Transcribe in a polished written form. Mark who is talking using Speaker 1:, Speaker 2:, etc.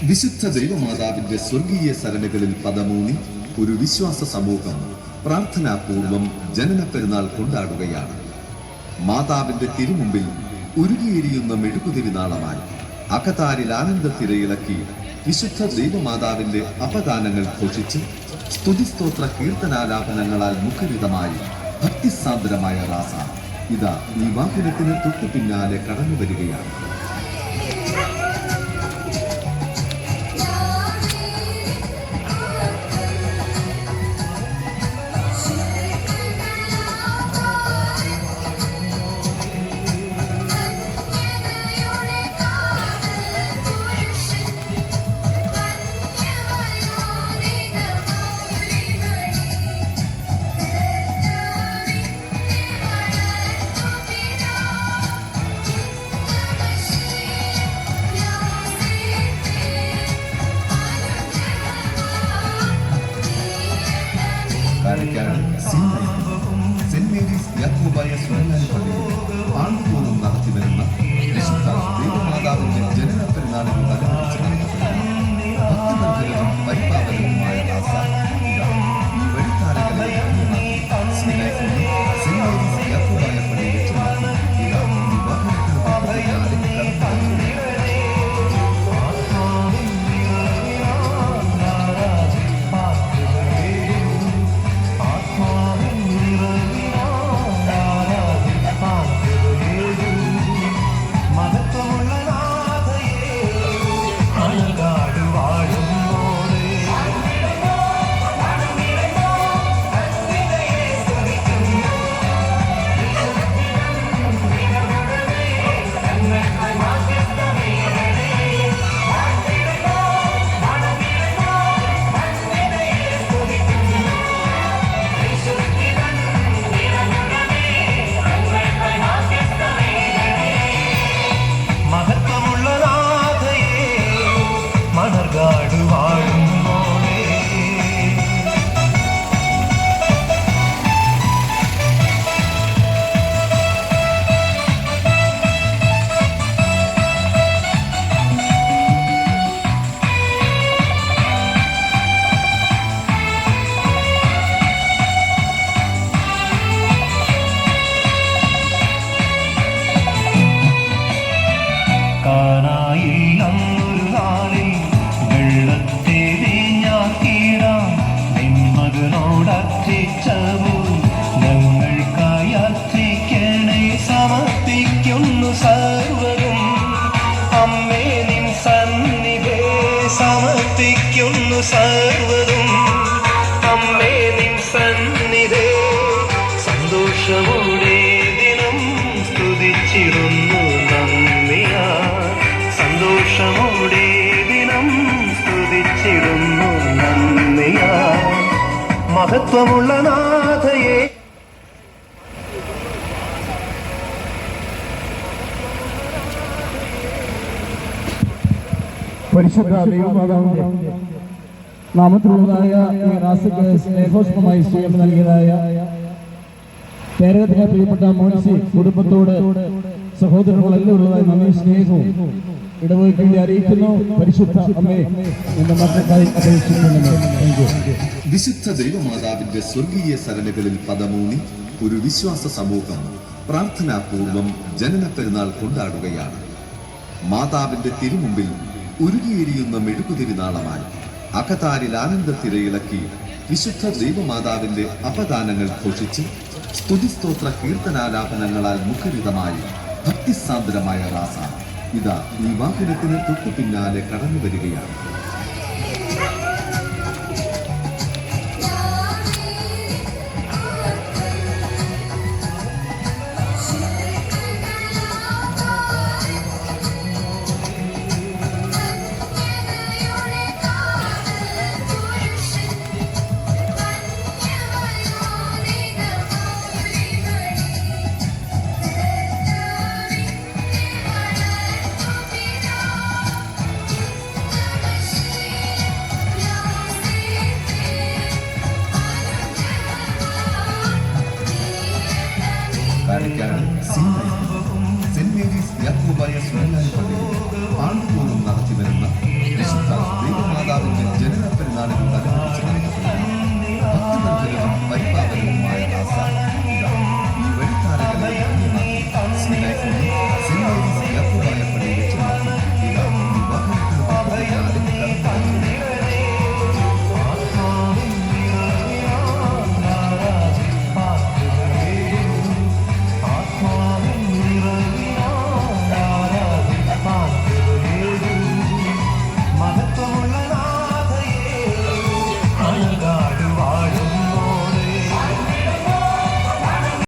Speaker 1: വിശുദ്ധ ദൈവമാതാവിന്റെ സ്വർഗീയ സരണികളിൽ പദമൂന്നി ഒരു വിശ്വാസ സമൂഹം പ്രാർത്ഥനാപൂർവം ജനന പെരുന്നാൾ കൊണ്ടാടുകയാണ്. മാതാവിന്റെ തിരുമുമ്പിൽ ഉരുകിയെരിയുന്ന മെഴുകുതിരിനാളമായി അകതാരിൽ ആനന്ദത്തിരയിളക്കി വിശുദ്ധ ദൈവമാതാവിന്റെ അപദാനങ്ങൾ ഘോഷിച്ച് സ്തുതിസ്തോത്ര കീർത്തനാലാപനങ്ങളാൽ മുഖരിതമായി ഭക്തിസാന്ദ്രമായ റാസ ഇതാ ഈ വാഹനത്തിന് തൊട്ടു പിന്നാലെ കടന്നു വരികയാണ്. സെന്റ് മേരീസ് യാക്കോബായ സുറിയാനി പള്ളിയിൽ ആണ്ടുതോറും നടത്തിവരുന്ന വിശുദ്ധ ദൈവമാതാവിന്റെ ജനന പെരുന്നാളിന് ഭക്തബന്ധനവും പരിപാലനവുമായ റാസ ഈ വഴിത്താരകളെ സെന്റ് മേരീസ് യാക്കോബായ പള്ളിയിൽ വെച്ച് നടത്തി
Speaker 2: സർവ്വതും അമ്മേ നിൻ സന്നിധേ സന്തോഷമോടെ ദിനം സ്തുതിച്ചിടുന്നു നന്ദിയാ സന്തോഷമോടെ ദിനം സ്തുതിച്ചിടുന്നു നന്ദിയാ മഹത്വമുള്ള നാഥയെ
Speaker 3: പരിശുദ്ധ ദൈവമാതാവിന്റെ നാമത്തിലുള്ളതായ ഈ റാസയ്ക്ക് സ്നേഹോഷ്മമായി സ്വയം നൽകിയതായ കേരളത്തിലെ പ്രിയപ്പെട്ട മോൻസി കുടുംബത്തോട് സഹോദരങ്ങളെല്ലാം ഉള്ളതായ നന്ദി സ്നേഹവും ഇടവകയ്ക്ക് വേണ്ടി അറിയിക്കുന്നു. പരിശുദ്ധ അമ്മേ എന്റെ മക്കൾക്കായി അപേക്ഷിക്കുന്നു.
Speaker 1: വിശുദ്ധ ദൈവമാതാവിന്റെ സ്വർഗീയ സരണികളിൽ പദമൂന്നി ഒരു വിശ്വാസ സമൂഹം പ്രാർത്ഥനാപൂർവം ജനന പെരുന്നാൾ കൊണ്ടാടുകയാണ്. മാതാവിന്റെ തിരുമുമ്പിൽ ഉരുകിയെരിയുന്ന മെഴുകുതിരിനാളമായി അകതാരിൽ ആനന്ദത്തിരയിളക്കി വിശുദ്ധ ദൈവമാതാവിന്റെ അപദാനങ്ങൾ ഘോഷിച്ച് സ്തുതിസ്തോത്ര കീർത്തനാലാപനങ്ങളാൽ മുഖരിതമായി ഭക്തിസാന്ദ്രമായ റാസ ഇതാ ഈ വാഹനത്തിന് തൊട്ടു പിന്നാലെ കടന്നു വരികയാണ്.